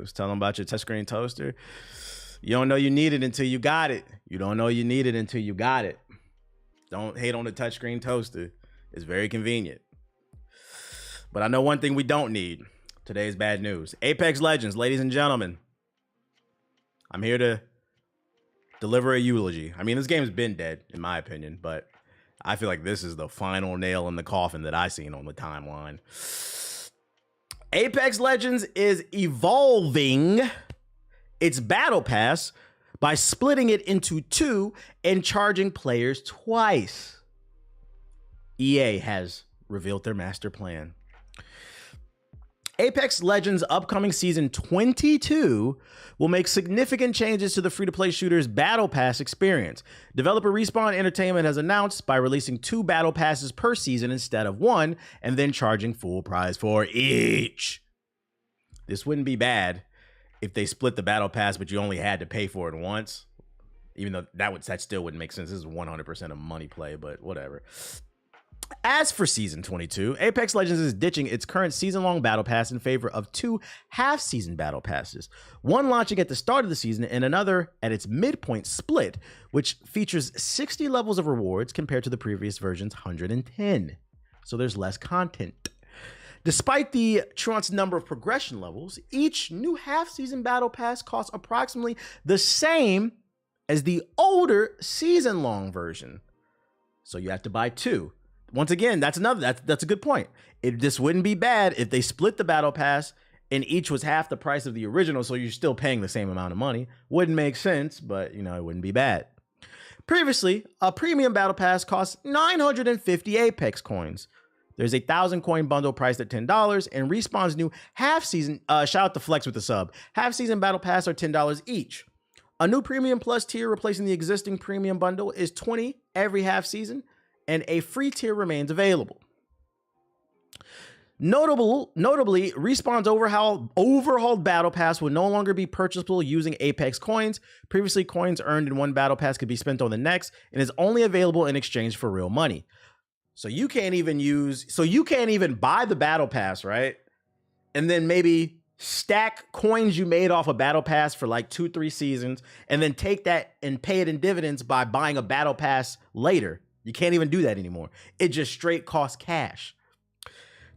was telling about your touchscreen toaster. You don't know you need it until you got it. You don't know you need it until you got it. Don't hate on the touchscreen toaster. It's very convenient. But I know one thing we don't need. Today's bad news. Apex Legends, ladies and gentlemen. I'm here to deliver a eulogy. I mean, this game's been dead, in my opinion, but I feel like this is the final nail in the coffin that I've seen on the timeline. Apex Legends is evolving its battle pass by splitting it into two and charging players twice. EA has revealed their master plan. Apex Legends' upcoming season 22 will make significant changes to the free-to-play shooter's Battle Pass experience. Developer Respawn Entertainment has announced by releasing 2 Battle Passes per season instead of 1, and then charging full price for each. This wouldn't be bad if they split the Battle Pass, but you only had to pay for it once. Even though that still wouldn't make sense. This is 100% a money play, but whatever. As for Season 22, Apex Legends is ditching its current season-long Battle Pass in favor of 2 half-season Battle Passes, one launching at the start of the season and another at its midpoint split, which features 60 levels of rewards compared to the previous version's 110. So there's less content. Despite the truant's number of progression levels, each new half-season Battle Pass costs approximately the same as the older season-long version. So you have to buy 2. Once again, that's a good point. This wouldn't be bad if they split the Battle Pass and each was half the price of the original, so you're still paying the same amount of money. Wouldn't make sense, but you know, it wouldn't be bad. Previously, a premium Battle Pass cost 950 Apex coins. There's a 1,000 coin bundle priced at $10, and Respawn's new half-season, shout out to Flex with the sub, half-season Battle Pass are $10 each. A new Premium Plus tier replacing the existing Premium bundle is $20 every half-season, and a free tier remains available. Notably, Respawn's overhauled Battle Pass will no longer be purchasable using Apex coins. Previously, coins earned in one Battle Pass could be spent on the next, and is only available in exchange for real money. So you can't even buy the Battle Pass, right? And then maybe stack coins you made off a Battle Pass for like 2-3 seasons, and then take that and pay it in dividends by buying a Battle Pass later. You can't even do that anymore. It just straight costs cash.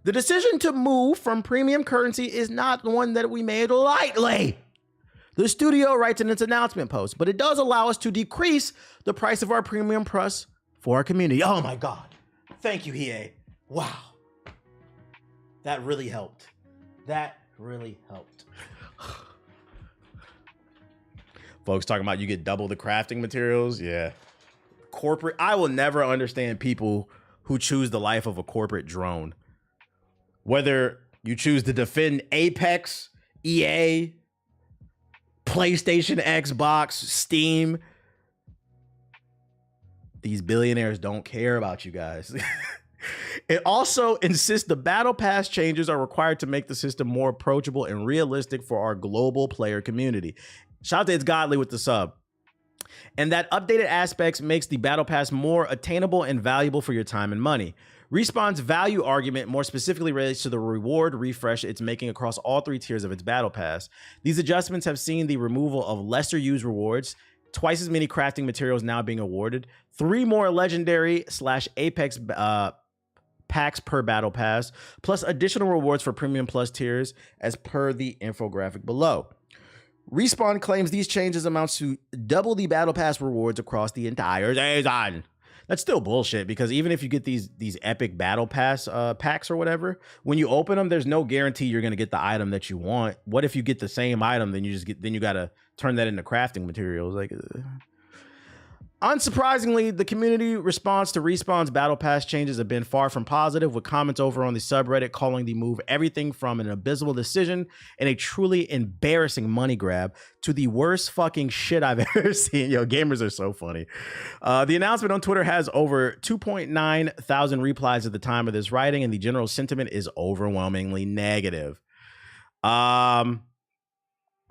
The decision to move from premium currency is not one that we made lightly. The studio writes in its announcement post, but it does allow us to decrease the price of our Premium Plus for our community. Oh my God. Thank you, EA. Wow. That really helped. That really helped. Folks talking about you get double the crafting materials. Yeah. Corporate. I will never understand people who choose the life of a corporate drone. Whether you choose to defend Apex, EA, PlayStation, Xbox, Steam, these billionaires don't care about you guys. It also insists the Battle Pass changes are required to make the system more approachable and realistic for our global player community. Shout out to It's Godly with the sub. And that updated aspects makes the Battle Pass more attainable and valuable for your time and money. Respawn's value argument more specifically relates to the reward refresh it's making across all 3 tiers of its Battle Pass. These adjustments have seen the removal of lesser used rewards, twice as many crafting materials now being awarded, 3 more legendary/Apex packs per Battle Pass, plus additional rewards for Premium Plus tiers as per the infographic below. Respawn claims these changes amounts to double the Battle Pass rewards across the entire season. That's still bullshit, because even if you get these epic Battle Pass packs or whatever, when you open them, there's no guarantee you're gonna get the item that you want. What if you get the same item, then you gotta turn that into crafting materials? Like, unsurprisingly, the community response to Respawn's Battle Pass changes have been far from positive, with comments over on the subreddit calling the move everything from an abysmal decision and a truly embarrassing money grab to the worst fucking shit I've ever seen. Yo, gamers are so funny. The announcement on Twitter has over 2.9 thousand replies at the time of this writing, and the general sentiment is overwhelmingly negative. Yeah,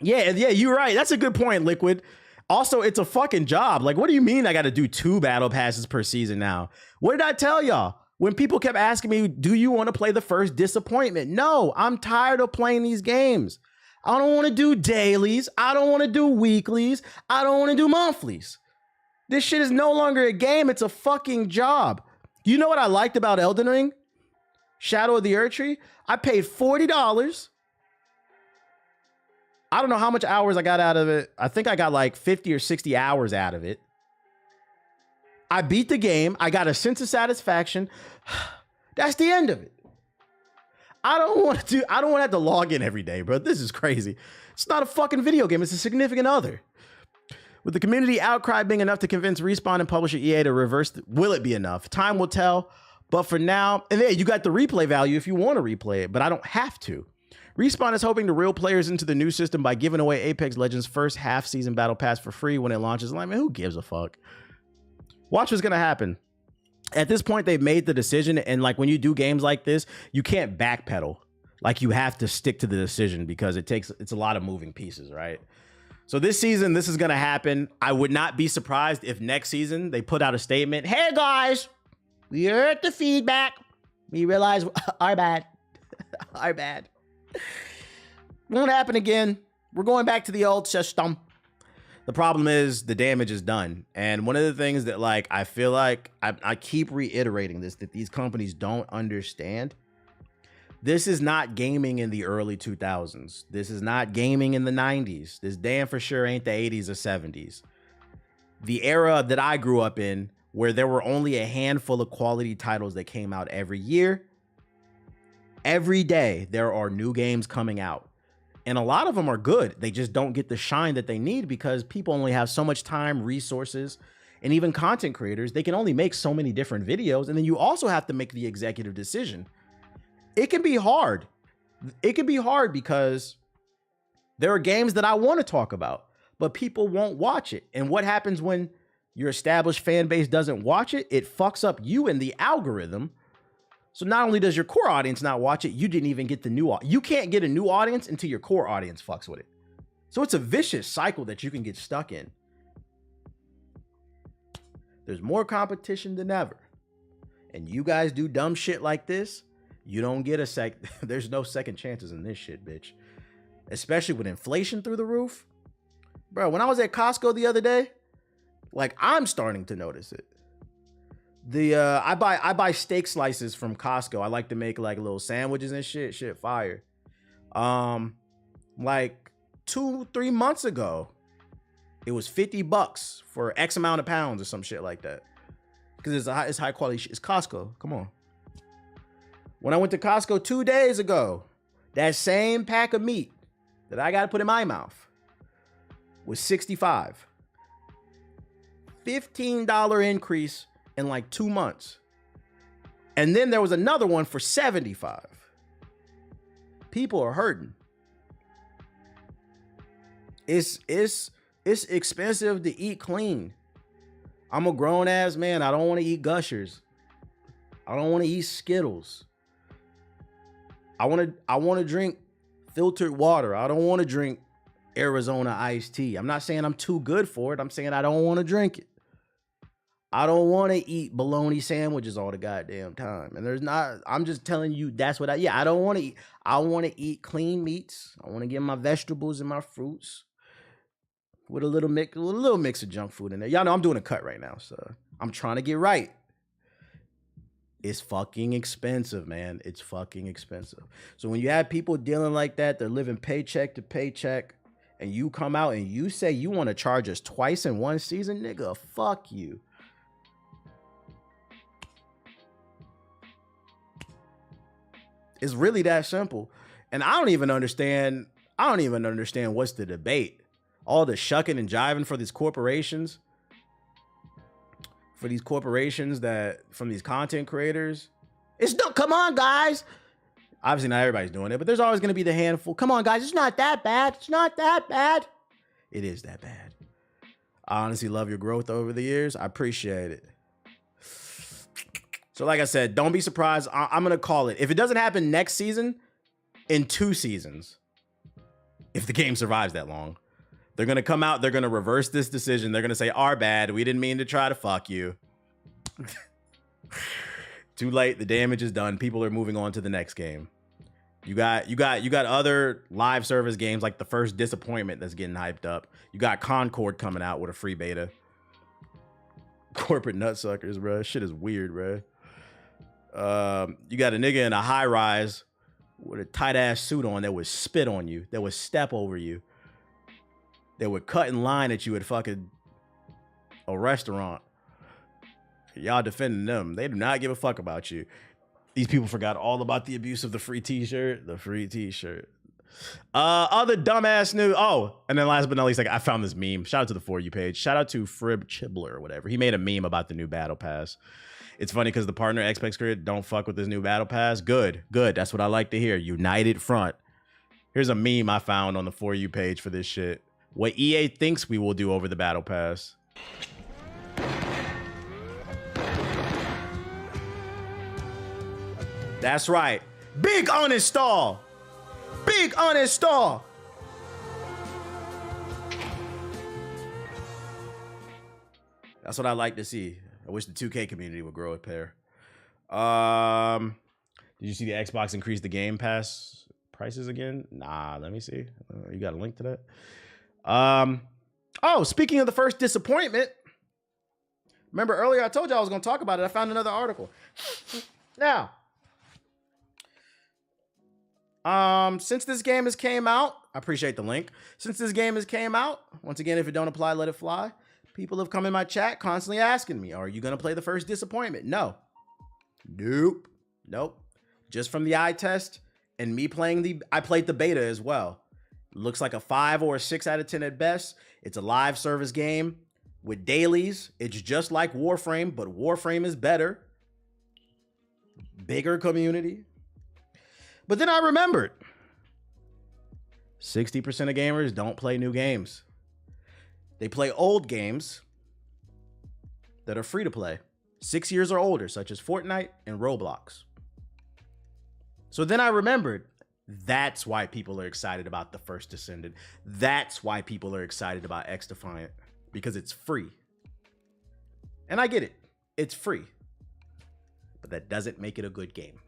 you're right. That's a good point, Liquid. Also, it's a fucking job. Like, what do you mean I got to do 2 Battle Passes per season now? What did I tell y'all? When people kept asking me, do you want to play the first disappointment? No, I'm tired of playing these games. I don't want to do dailies. I don't want to do weeklies. I don't want to do monthlies. This shit is no longer a game. It's a fucking job. You know what I liked about Elden Ring? Shadow of the Erdtree? I paid $40. I don't know how much hours I got out of it. I think I got like 50 or 60 hours out of it. I beat the game. I got a sense of satisfaction. That's the end of it. I don't want to have to log in every day, bro. This is crazy. It's not a fucking video game. It's a significant other. With the community outcry being enough to convince Respawn and publisher EA to reverse, will it be enough? Time will tell. But for now, and then you got the replay value if you want to replay it, but I don't have to. Respawn is hoping to reel players into the new system by giving away Apex Legends' first half-season battle pass for free when it launches. Like, man, who gives a fuck? Watch what's gonna happen. At this point, they've made the decision, and like when you do games like this, you can't backpedal. Like you have to stick to the decision because it's a lot of moving pieces, right? So this season, this is gonna happen. I would not be surprised if next season they put out a statement. Hey guys, we heard the feedback. We realize our bad. Our bad. Won't happen again. We're going back to the old system. The problem is the damage is done. And one of the things that like I feel like I keep reiterating this, that these companies don't understand. This is not gaming in the early 2000s. This is not gaming in the 90s. This damn for sure ain't the 80s or 70s. The era that I grew up in, where there were only a handful of quality titles that came out every year. Every day, there are new games coming out. And a lot of them are good. They just don't get the shine that they need because people only have so much time, resources, and even content creators. They can only make so many different videos. And then you also have to make the executive decision. It can be hard. It can be hard because there are games that I want to talk about, but people won't watch it. And what happens when your established fan base doesn't watch it? It fucks up you and the algorithm. So not only does your core audience not watch it, you didn't even get the new audience. You can't get a new audience until your core audience fucks with it. So it's a vicious cycle that you can get stuck in. There's more competition than ever. And you guys do dumb shit like this, you don't get there's no second chances in this shit, bitch. Especially with inflation through the roof. Bro, when I was at Costco the other day, like I'm starting to notice it. I buy steak slices from Costco. I like to make like little sandwiches and shit fire. Like 2-3 months ago, it was $50 for X amount of pounds or some shit like that. Because it's high quality shit. It's Costco. Come on. When I went to Costco 2 days ago, that same pack of meat that I got to put in my mouth was $65. $15 increase in like 2 months. And then there was another one for $75. People are hurting. It's expensive to eat clean. I'm a grown ass man. I don't want to eat Gushers. I don't want to eat Skittles. I want to drink filtered water. I don't want to drink Arizona iced tea. I'm not saying I'm too good for it. I'm saying I don't want to drink it. I don't want to eat bologna sandwiches all the goddamn time. And I'm just telling you, that's what I don't want to eat. I want to eat clean meats. I want to get my vegetables and my fruits with a little mix of junk food in there. Y'all know I'm doing a cut right now, so I'm trying to get right. It's fucking expensive, man. It's fucking expensive. So when you have people dealing like that, they're living paycheck to paycheck, and you come out and you say you want to charge us twice in one season, nigga, fuck you. It's really that simple. And I don't even understand what's the debate. All the shucking and jiving for these corporations. For these corporations from these content creators. Come on, guys. Obviously not everybody's doing it, but there's always going to be the handful. Come on, guys. It's not that bad. It's not that bad. It is that bad. I honestly love your growth over the years. I appreciate it. So like I said, don't be surprised. I'm going to call it. If it doesn't happen next season, in 2 seasons, if the game survives that long, they're going to come out. They're going to reverse this decision. They're going to say, our bad. We didn't mean to try to fuck you. Too late. The damage is done. People are moving on to the next game. You got other live service games like the First Disappointment that's getting hyped up. You got Concord coming out with a free beta. Corporate nutsuckers, bro. Shit is weird, bro. You got a nigga in a high rise with a tight ass suit on that would spit on you, that would step over you, that would cut in line at you at fucking a restaurant. Y'all defending them. They do not give a fuck about you. These people forgot all about the abuse of the free t-shirt. The free t-shirt. Other dumbass news. Oh, and then last but not least, like I found this meme. Shout out to the For You page. Shout out to Frib Chibler or whatever. He made a meme about the new battle pass. It's funny because the partner Xpex Grid don't fuck with this new battle pass. Good. That's what I like to hear. United front. Here's a meme I found on the For You page for this shit. What EA thinks we will do over the battle pass. That's right. Big uninstall. Big uninstall. That's what I like to see. I wish the 2K community would grow a pair. Did you see the Xbox increase the Game Pass prices again? Nah, let me see. You got a link to that? Oh, speaking of the First Disappointment, remember earlier I told you I was going to talk about it. I found another article. Now, since this game has came out, I appreciate the link. Since this game has came out, once again, if it don't apply, let it fly. People have come in my chat constantly asking me, are you going to play the First Disappointment? No. Nope. Just from the eye test and me playing I played the beta as well. Looks like a 5 or a 6 out of 10 at best. It's a live service game with dailies. It's just like Warframe, but Warframe is better. Bigger community. But then I remembered 60% of gamers don't play new games. They play old games that are free to play, 6 years or older, such as Fortnite and Roblox. So then I remembered that's why people are excited about the First Descendant. That's why people are excited about X Defiant, because it's free. And I get it. It's free. But that doesn't make it a good game.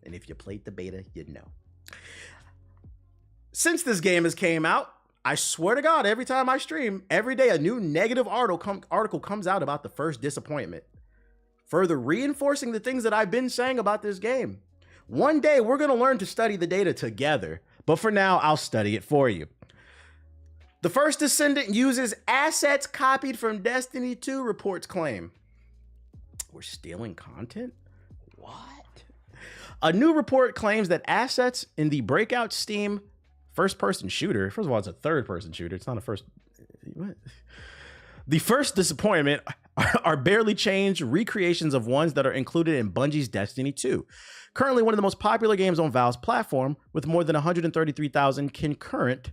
And if you played the beta, you'd know. Since this game has came out, I swear to God, every time I stream, every day a new negative article comes out about the First Disappointment, further reinforcing the things that I've been saying about this game. One day, we're going to learn to study the data together, but for now, I'll study it for you. The First Descendant uses assets copied from Destiny 2, reports claim. We're stealing content? What? A new report claims that assets in the breakout Steam first-person shooter. First of all, it's a third-person shooter. It's not a first. What? The First Disappointment are barely changed recreations of ones that are included in Bungie's Destiny 2. Currently one of the most popular games on Valve's platform, with more than 133,000 concurrent.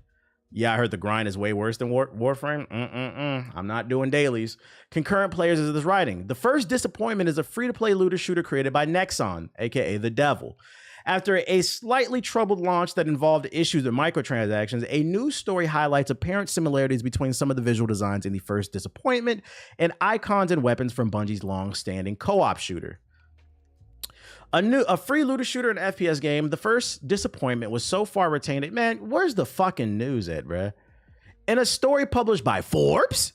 Yeah, I heard the grind is way worse than Warframe. I'm not doing dailies. Concurrent players is this writing. The First Disappointment is a free-to-play looter shooter created by Nexon, aka The Devil. After a slightly troubled launch that involved issues with microtransactions, a new story highlights apparent similarities between some of the visual designs in The First Disappointment and icons and weapons from Bungie's long-standing co-op shooter. A free looter shooter and FPS game, The First Disappointment was so far retained. Man, where's the fucking news at, bruh? In a story published by Forbes,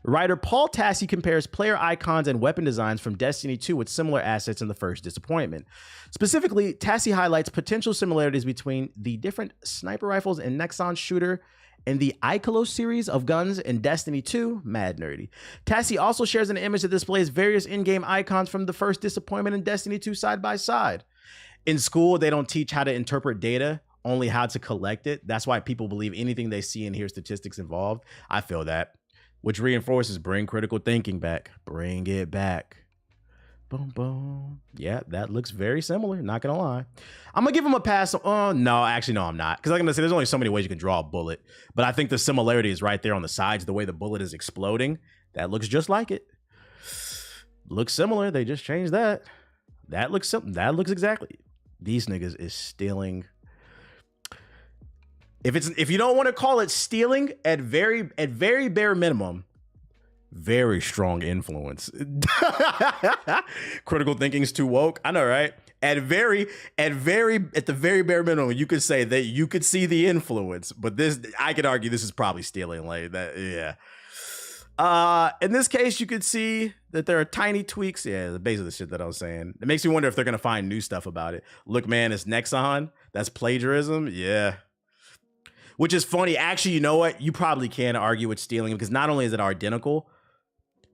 writer Paul Tassi compares player icons and weapon designs from Destiny 2 with similar assets in The First Disappointment. Specifically, Tassi highlights potential similarities between the different sniper rifles in Nexon shooter and the Ikelos series of guns in Destiny 2, mad nerdy. Tassi also shares an image that displays various in-game icons from The First Disappointment and Destiny 2 side by side. In school, they don't teach how to interpret data, only how to collect it. That's why people believe anything they see and hear statistics involved. I feel that. Which reinforces bring critical thinking back. Bring it back. Boom, boom. Yeah, that looks very similar. Not gonna lie. I'm gonna give him a pass. No, actually, no, I'm not. Because I'm gonna say there's only so many ways you can draw a bullet. But I think the similarity is right there on the sides. The way the bullet is exploding, that looks just like it. Looks similar. They just changed that. That looks something. That looks exactly. These niggas is stealing. If you don't want to call it stealing, at very bare minimum, very strong influence. Critical thinking's too woke. I know, right? at the very bare minimum, you could say that you could see the influence, but this, I could argue this is probably stealing late. That, yeah. In this case, you could see that there are tiny tweaks. Yeah, the base of the shit that I was saying. It makes me wonder if they're gonna find new stuff about it. Look, man, it's Nexon. That's plagiarism. Yeah. Which is funny. Actually, you know what? You probably can argue with stealing because not only is it identical,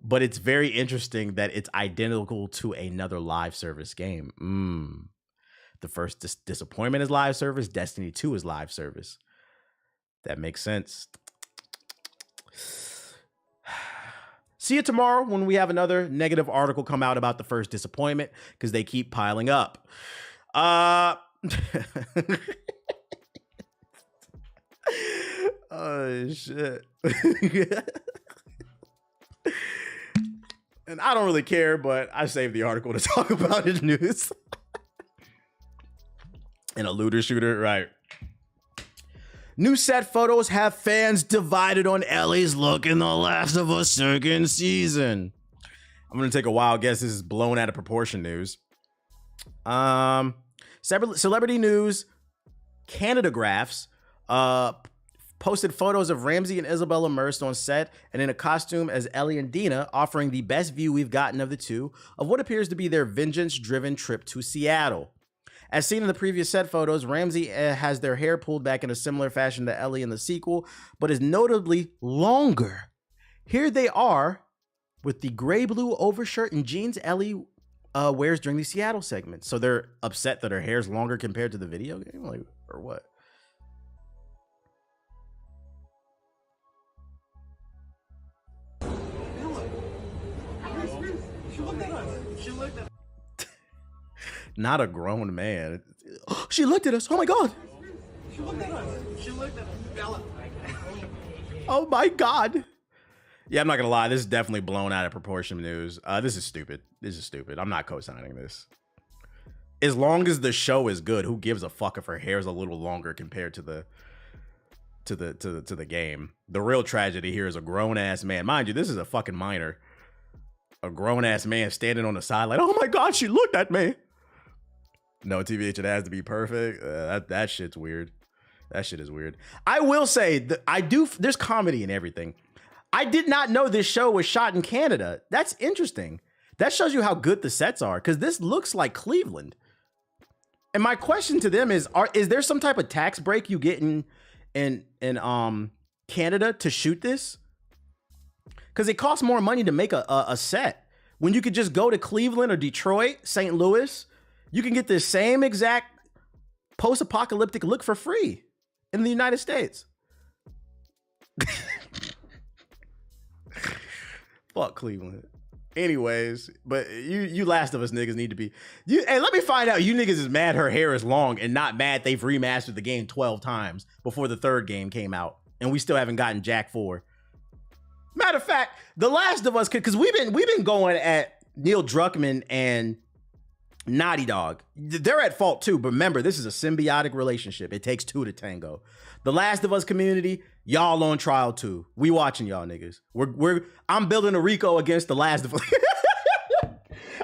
but it's very interesting that it's identical to another live service game. The first Disappointment is live service. Destiny 2 is live service. That makes sense. See you tomorrow when we have another negative article come out about the first Disappointment because they keep piling up. Oh, shit. And I don't really care, but I saved the article to talk about his news. And a looter shooter, right. New set photos have fans divided on Ellie's look in The Last of Us second season. I'm going to take a wild guess this is blown out of proportion news. Celebrity News Canada Graphs posted photos of Ramsey and Isabel immersed on set and in a costume as Ellie and Dina, offering the best view we've gotten of the two of what appears to be their vengeance-driven trip to Seattle. As seen in the previous set photos, Ramsey has their hair pulled back in a similar fashion to Ellie in the sequel, but is notably longer. Here they are with the gray-blue overshirt and jeans Ellie wears during the Seattle segment. So they're upset that her hair's longer compared to the video game? Like, or what? Not a grown man. She looked at us. Oh my God. She looked at us. She looked at us. Bella. Oh my God. Yeah, I'm not gonna lie. This is definitely blown out of proportion news. This is stupid. This is stupid. I'm not co-signing this. As long as the show is good, who gives a fuck if her hair's a little longer compared to the game? The real tragedy here is a grown ass man. Mind you, this is a fucking minor. A grown ass man standing on the side like, oh my God, she looked at me. No, TBH, it has to be perfect. That shit's weird. That shit is weird. I will say that there's comedy in everything. I did not know this show was shot in Canada. That's interesting. That shows you how good the sets are, because this looks like Cleveland. And my question to them is there some type of tax break you get in Canada to shoot this? Because it costs more money to make a set. When you could just go to Cleveland or Detroit, St. Louis, you can get this same exact post-apocalyptic look for free in the United States. Fuck Cleveland. Anyways, but you Last of Us niggas need to be... Hey, let me find out you niggas is mad her hair is long and not mad they've remastered the game 12 times before the third game came out. And we still haven't gotten Jack 4. Matter of fact, The Last of Us, because we've been going at Neil Druckmann and Naughty Dog. They're at fault too, but remember, this is a symbiotic relationship. It takes two to tango. The Last of Us community, y'all on trial too. We watching y'all niggas. I'm building a RICO against the Last of Us.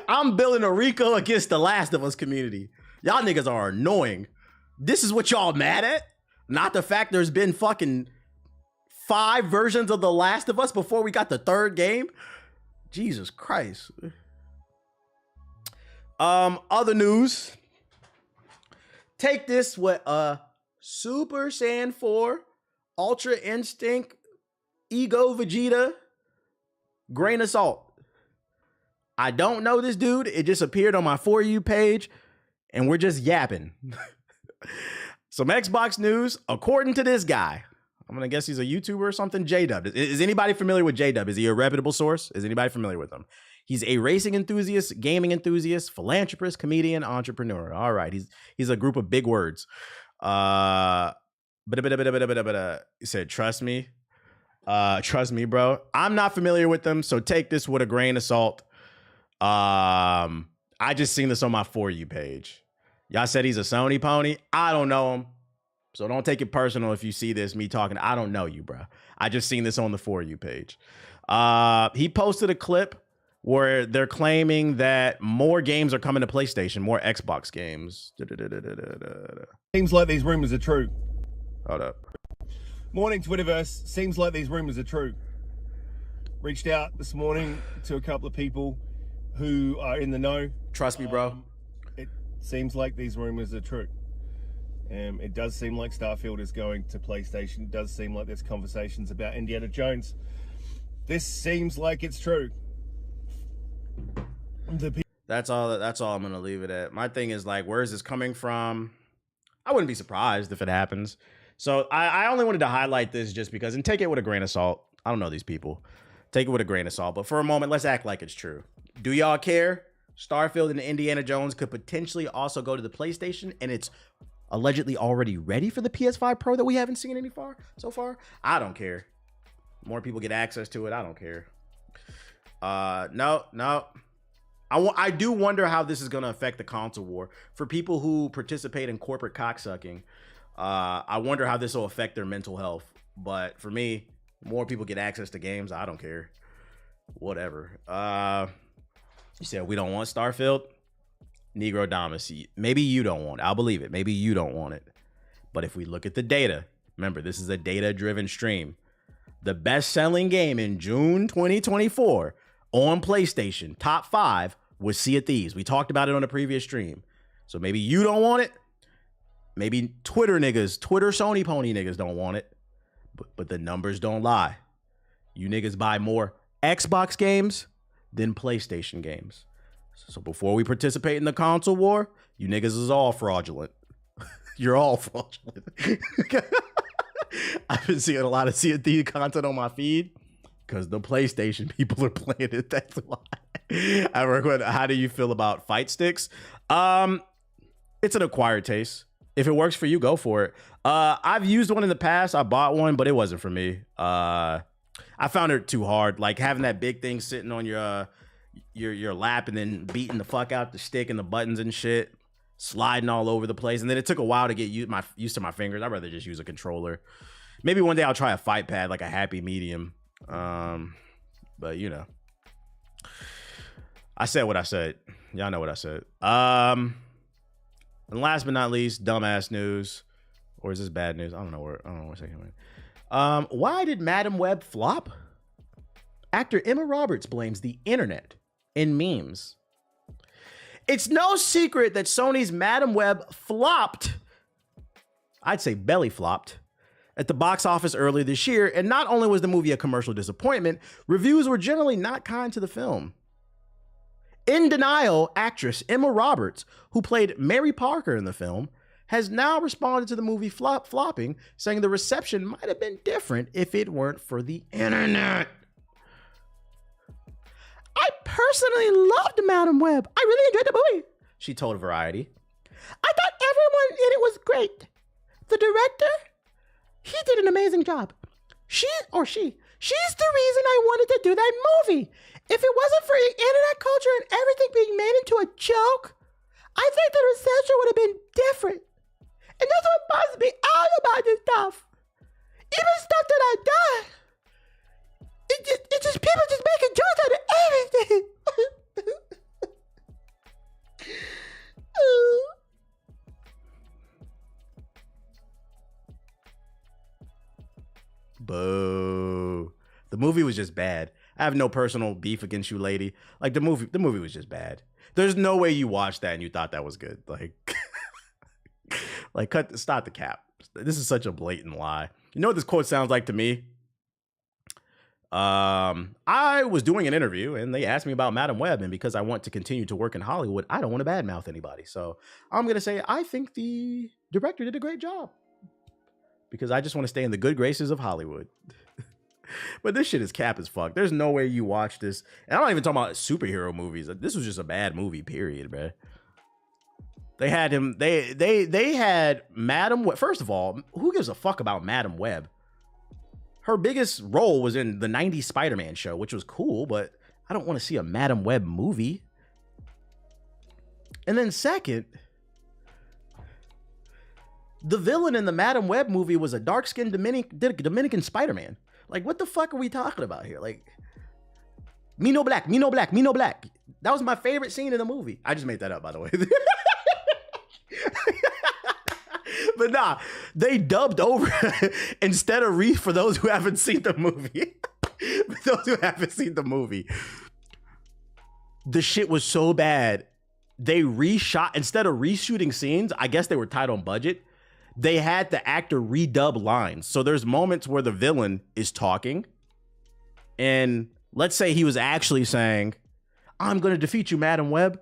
I'm building a RICO against the Last of Us community. Y'all niggas are annoying. This is what y'all mad at? Not the fact there's been fucking 5 versions of The Last of Us before we got the third game? Jesus Christ. Other news. Take this with a Super Saiyan 4, Ultra Instinct, Ego Vegeta, grain of salt. I don't know this dude. It just appeared on my For You page, and we're just yapping. Some Xbox news, according to this guy. I'm gonna guess he's a YouTuber or something. J-Dub. Is anybody familiar with J-Dub? Is he a reputable source? Is anybody familiar with him? He's a racing enthusiast, gaming enthusiast, philanthropist, comedian, entrepreneur. All right, he's a group of big words. He said, trust me, bro. I'm not familiar with them, so take this with a grain of salt. I just seen this on my For You page. Y'all said he's a Sony pony. I don't know him, so don't take it personal if you see this me talking. I don't know you, bro. I just seen this on the For You page. He posted a clip where they're claiming that more games are coming to PlayStation, more Xbox games. Seems like these rumors are true. Hold up. Morning, Twitterverse. Seems like these rumors are true. Reached out this morning to a couple of people who are in the know. Trust me, bro. It seems like these rumors are true. It does seem like Starfield is going to PlayStation. It does seem like there's conversations about Indiana Jones. This seems like it's true. That's all I'm gonna leave it at. My thing is like, where is this coming from? I wouldn't be surprised if it happens. So I only wanted to highlight this just because, and take it with a grain of salt. I don't know these people. Take it with a grain of salt. But for a moment, let's act like it's true. Do y'all care? Starfield and Indiana Jones could potentially also go to the PlayStation, and it's allegedly already ready for the PS5 Pro that we haven't seen so far. I don't care. More people get access to it. I don't care. No. I do wonder how this is going to affect the console war. For people who participate in corporate cocksucking, I wonder how this will affect their mental health. But for me, more people get access to games. I don't care. Whatever. You said we don't want Starfield? Negro Domacy. Maybe you don't want it. I'll believe it. Maybe you don't want it. But if we look at the data, remember, this is a data-driven stream. The best-selling game in June 2024 on PlayStation, top 5, was Sea of Thieves. We talked about it on a previous stream. So maybe you don't want it. Maybe Twitter Sony pony niggas don't want it. But the numbers don't lie. You niggas buy more Xbox games than PlayStation games. So before we participate in the console war, you niggas is all fraudulent. You're all fraudulent. I've been seeing a lot of Sea of Thieves content on my feed because the PlayStation people are playing it. That's why. How do you feel about fight sticks? It's an acquired taste. If it works for you, go for it. I've used one in the past. I bought one, but it wasn't for me. I found it too hard. Like having that big thing sitting on your lap and then beating the fuck out the stick and the buttons and shit, sliding all over the place. And then it took a while to get used to my fingers. I'd rather just use a controller. Maybe one day I'll try a fight pad, like a happy medium. But you know, I said what I said. Y'all know what I said. And last but not least, dumbass news, or is this bad news? I don't know where it's going. Why did Madam Web flop? Actor Emma Roberts blames the internet and memes. It's no secret that Sony's Madam Web flopped. I'd say belly flopped at the box office earlier this year. And not only was the movie a commercial disappointment, reviews were generally not kind to the film. In Denial actress Emma Roberts, who played Mary Parker in the film, has now responded to the movie flopping, saying the reception might have been different if it weren't for the internet. I personally loved Madam Web. I really enjoyed the movie, she told Variety. I thought everyone in it was great. The director, he did an amazing job. She's the reason I wanted to do that movie. If it wasn't for internet culture and everything being made into a joke, I think the reception would have been different. And that's what bugs me out about this stuff. Even stuff that I done. It's just people just making jokes out of everything. Boo. The movie was just bad. I have no personal beef against you, lady. Like the movie was just bad. There's no way you watched that and you thought that was good. Like, stop the cap. This is such a blatant lie. You know what this quote sounds like to me? I was doing an interview and they asked me about Madam Web, and because I want to continue to work in Hollywood, I don't want to badmouth anybody. So I'm going to say I think the director did a great job because I just want to stay in the good graces of Hollywood. But this shit is cap as fuck. There's no way you watch this. And I'm not even talking about superhero movies. This was just a bad movie, period, man. They had him. They had Madam Web. First of all, who gives a fuck about Madam Web? Her biggest role was in the 90s Spider-Man show, which was cool, but I don't want to see a Madam Web movie. And then second, the villain in the Madam Web movie was a dark-skinned Dominican Spider-Man. Like, what the fuck are we talking about here? Like, Me no black, me no black, me no black. That was my favorite scene in the movie. I just made that up, by the way. But nah, they dubbed over instead of for those who haven't seen the movie. For those who haven't seen the movie, the shit was so bad. They reshot, instead of reshooting scenes, I guess they were tight on budget. They had the actor redub lines. So there's moments where the villain is talking, and let's say he was actually saying, "I'm going to defeat you, Madam Web."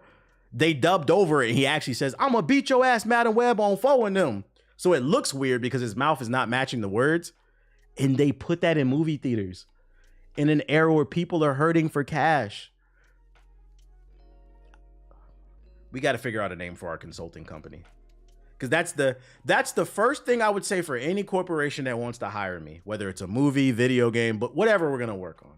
They dubbed over it, and he actually says, "I'm going to beat your ass, Madam Web, on four of them." So it looks weird because his mouth is not matching the words. And they put that in movie theaters in an era where people are hurting for cash. We got to figure out a name for our consulting company. Because that's the first thing I would say for any corporation that wants to hire me, whether it's a movie, video game, but whatever we're going to work on.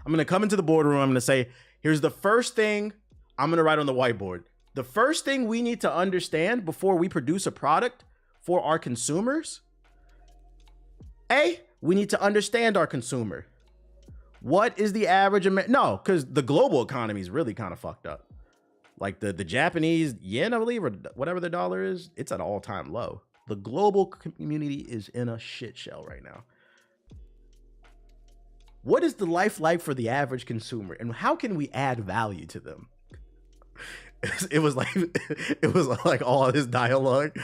I'm going to come into the boardroom. I'm going to say, here's the first thing I'm going to write on the whiteboard. The first thing we need to understand before we produce a product for our consumers, we need to understand our consumer. What is the average no, because the global economy is really kind of fucked up. Like the Japanese yen, I believe, or whatever the dollar is, it's at an all-time low. The global community is in a shit shell right now. What is the life like for the average consumer, and how can we add value to them? It was like all this dialogue.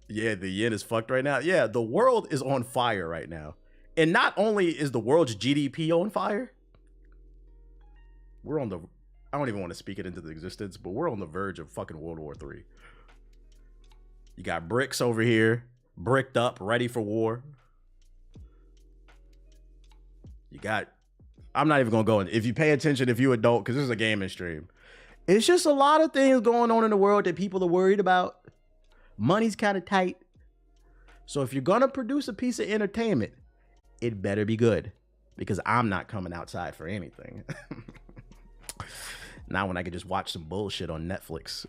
Yeah, the yen is fucked right now. Yeah, the world is on fire right now. And not only is the world's GDP on fire, we're on the, I don't even want to speak it into the existence, but we're on the verge of fucking World War III. You got BRICS over here, bricked up, ready for war. You got, I'm not even going to go in. If you pay attention, if you adult, because this is a gaming stream, it's just a lot of things going on in the world that people are worried about. Money's kind of tight. So if you're going to produce a piece of entertainment, it better be good, because I'm not coming outside for anything. Not when I could just watch some bullshit on Netflix.